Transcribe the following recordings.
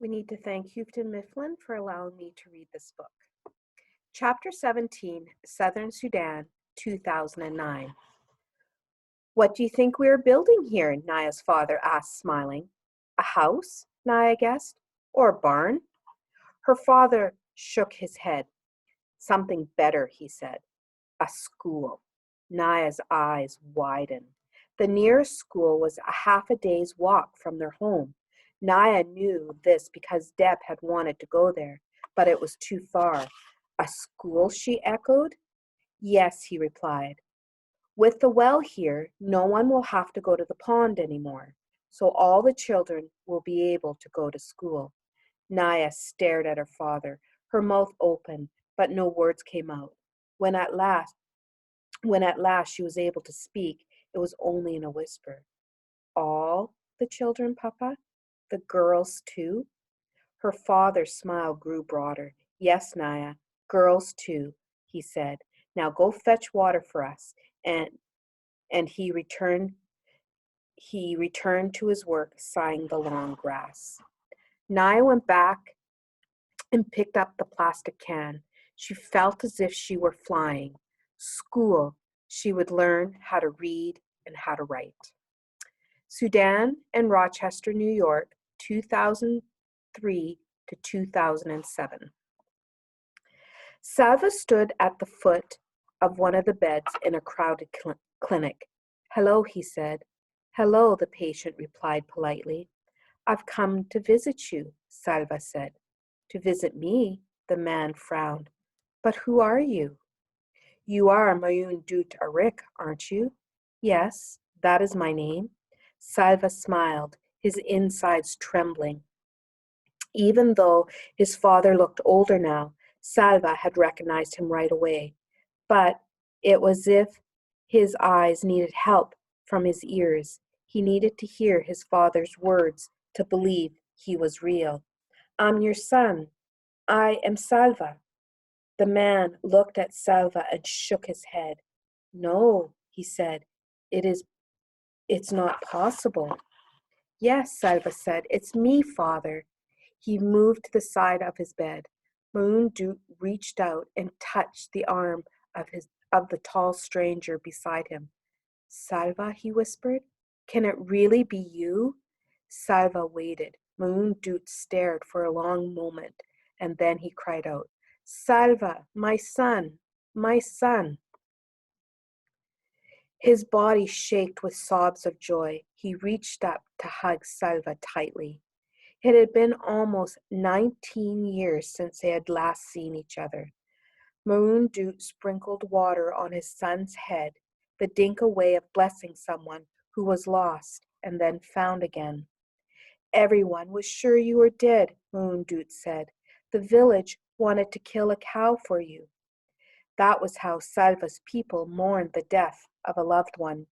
We need to thank Houghton Mifflin for allowing me to read this book. Chapter 17, Southern Sudan, 2009. What do you think we are building here? Naya's father asked, smiling. A house? Naya guessed. Or a barn? Her father shook his head. Something better, he said. A school. Naya's eyes widened. The nearest school was a half a day's walk from their home. Naya knew this because Deb had wanted to go there, but it was too far. A school, she echoed. Yes, he replied. With the well here, no one will have to go to the pond anymore, so all the children will be able to go to school. Naya stared at her father, her mouth open, but no words came out. When at last when at last she was able to speak, it was only in a whisper. All the children, Papa? The girls too? Her father's smile grew broader. Yes, Naya, girls too, he said. Now go fetch water for us. And he returned to his work, sighing the long grass. Naya went back and picked up the plastic can. She felt as if she were flying. School. She would learn how to read and how to write. Sudan and Rochester, New York, 2003 to 2007. Salva stood at the foot of one of the beds in a crowded clinic. Hello, he said. Hello, the patient replied politely. I've come to visit you, Salva said. To visit me, the man frowned. But who are you? You are Mayun Dut Arik, aren't you? Yes, that is my name. Salva smiled, his insides trembling. Even though his father looked older now, Salva had recognized him right away. But it was as if his eyes needed help from his ears. He needed to hear his father's words to believe he was real. I'm your son. I am Salva. The man looked at Salva and shook his head. No, he said, it's not possible. Yes, Salva said, it's me, father. He moved to the side of his bed. Maroon reached out and touched the arm of the tall stranger beside him. Salva, he whispered, can it really be you? Salva waited. Maroon stared for a long moment, and then he cried out, Salva, my son, my son. His body shook with sobs of joy. He reached up to hug Salva tightly. It had been almost 19 years since they had last seen each other. Maroon sprinkled water on his son's head, the Dinka way of blessing someone who was lost and then found again. Everyone was sure you were dead, Maroon said. The village wanted to kill a cow for you. That was how Salva's people mourned the death of a loved one.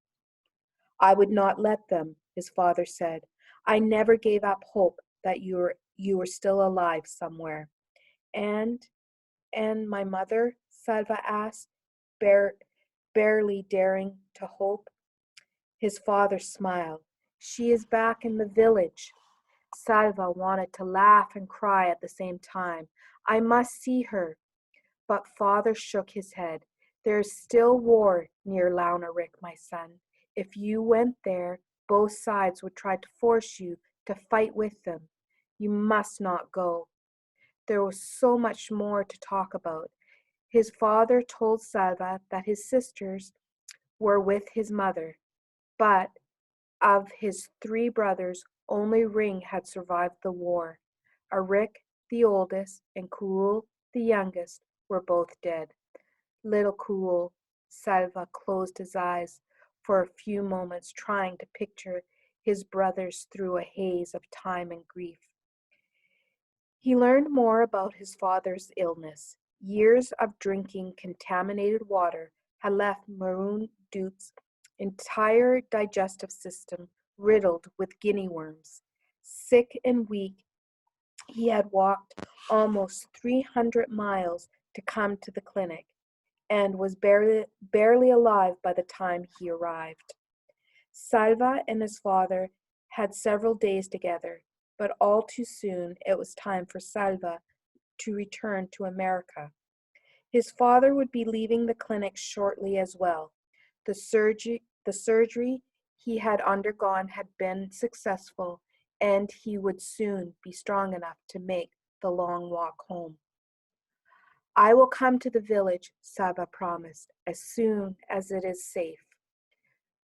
I would not let them, his father said. I never gave up hope that you were still alive somewhere. And and my mother? Salva asked, barely daring to hope. His father smiled. She is back in the village. Salva wanted to laugh and cry at the same time. I must see her. But father shook his head. There is still war near Launarik, my son. If you went there, both sides would try to force you to fight with them. You must not go. There was so much more to talk about. His father told Salva that his sisters were with his mother, but of his three brothers, only Ring had survived the war. Arik, the oldest, and Kuul, the youngest, were both dead. Little Kuul, Salva closed his eyes for a few moments, trying to picture his brothers through a haze of time and grief. He learned more about his father's illness. Years of drinking contaminated water had left Maroon Dute's entire digestive system riddled with guinea worms. Sick and weak, he had walked almost 300 miles to come to the clinic and was barely alive by the time he arrived. Salva and his father had several days together. but all too soon it was time for Salva to return to America. His father would be leaving the clinic shortly as well. The surgery he had undergone had been successful, and he would soon be strong enough to make the long walk home. I will come to the village, Saba promised, as soon as it is safe.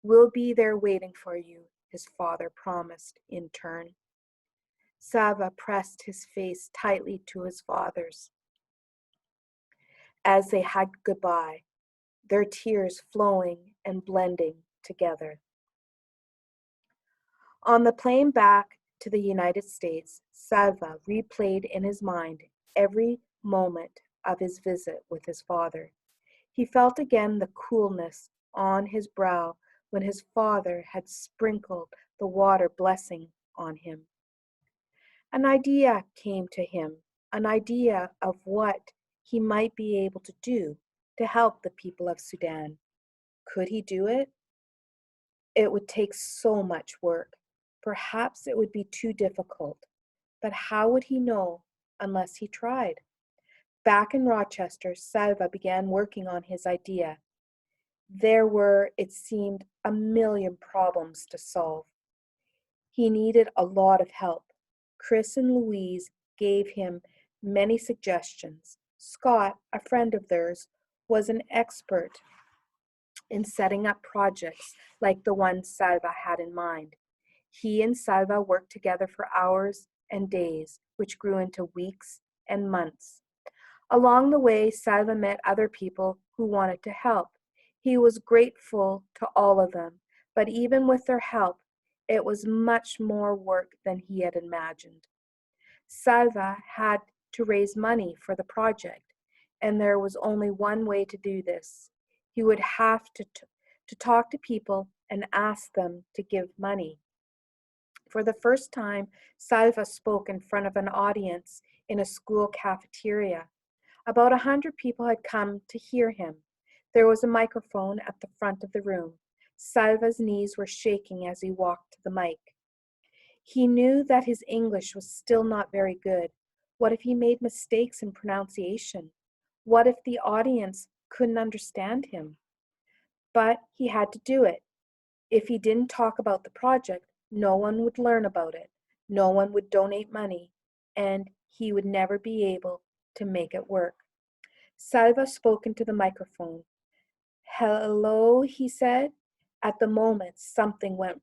We'll be there waiting for you, his father promised in turn. Saba pressed his face tightly to his father's as they hugged goodbye, their tears flowing and blending together. On the plane back to the United States, Salva replayed in his mind every moment of his visit with his father. He felt again the coolness on his brow when his father had sprinkled the water blessing on him. An idea came to him, an idea of what he might be able to do to help the people of Sudan. Could he do it? It would take so much work. Perhaps it would be too difficult. But how would he know unless he tried? Back in Rochester, Salva began working on his idea. There were, it seemed, a million problems to solve. He needed a lot of help. Chris and Louise gave him many suggestions. Scott, a friend of theirs, was an expert in setting up projects like the one Salva had in mind. He and Salva worked together for hours and days, which grew into weeks and months. Along the way, Salva met other people who wanted to help. He was grateful to all of them, but even with their help, it was much more work than he had imagined. Salva had to raise money for the project, and there was only one way to do this. He would have to talk to people and ask them to give money. For the first time, Salva spoke in front of an audience in a school cafeteria. About 100 people had come to hear him. There was a microphone at the front of the room. Salva's knees were shaking as he walked to the mic. He knew that his English was still not very good. What if he made mistakes in pronunciation? What if the audience couldn't understand him? But he had to do it. If he didn't talk about the project, no one would learn about it. No one would donate money, and he would never be able to make it work. Salva spoke into the microphone. "Hello," he said. At that moment something went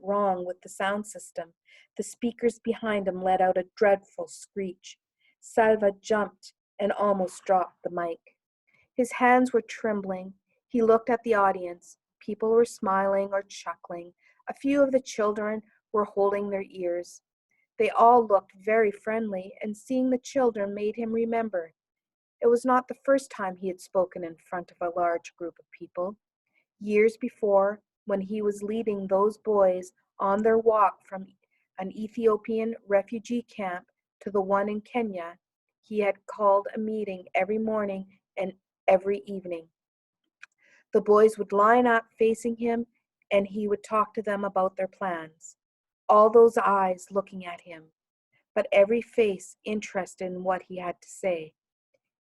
wrong with the sound system. The speakers behind him let out a dreadful screech. Salva jumped and almost dropped the mic. His hands were trembling. He looked at the audience. People were smiling or chuckling. A few of the children were holding their ears. They all looked very friendly, and seeing the children made him remember. It was not the first time he had spoken in front of a large group of people. Years before, when he was leading those boys on their walk from an Ethiopian refugee camp to the one in Kenya, he had called a meeting every morning and every evening. The boys would line up facing him, and he would talk to them about their plans. All those eyes looking at him, but every face interested in what he had to say.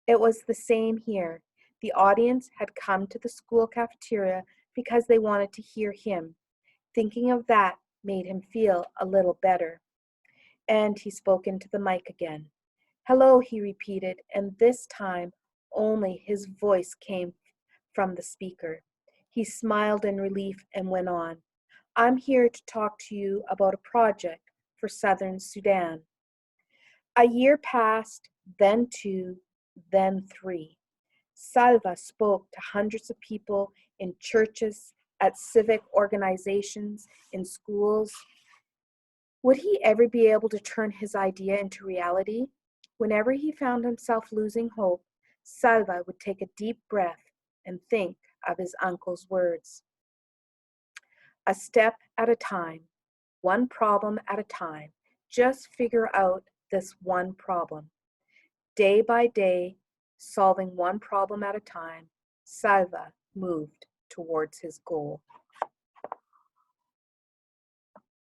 It was the same here. The audience had come to the school cafeteria because they wanted to hear him. Thinking of that made him feel a little better. And he spoke into the mic again. "Hello," he repeated, and this time only his voice came from the speaker. He smiled in relief and went on. "I'm here to talk to you about a project for Southern Sudan." A year passed, then 2, then 3. Salva spoke to hundreds of people in churches, at civic organizations, in schools. Would he ever be able to turn his idea into reality? Whenever he found himself losing hope, Salva would take a deep breath and think of his uncle's words. A step at a time, one problem at a time. Just figure out this one problem. Day by day, solving one problem at a time, Salva moved towards his goal.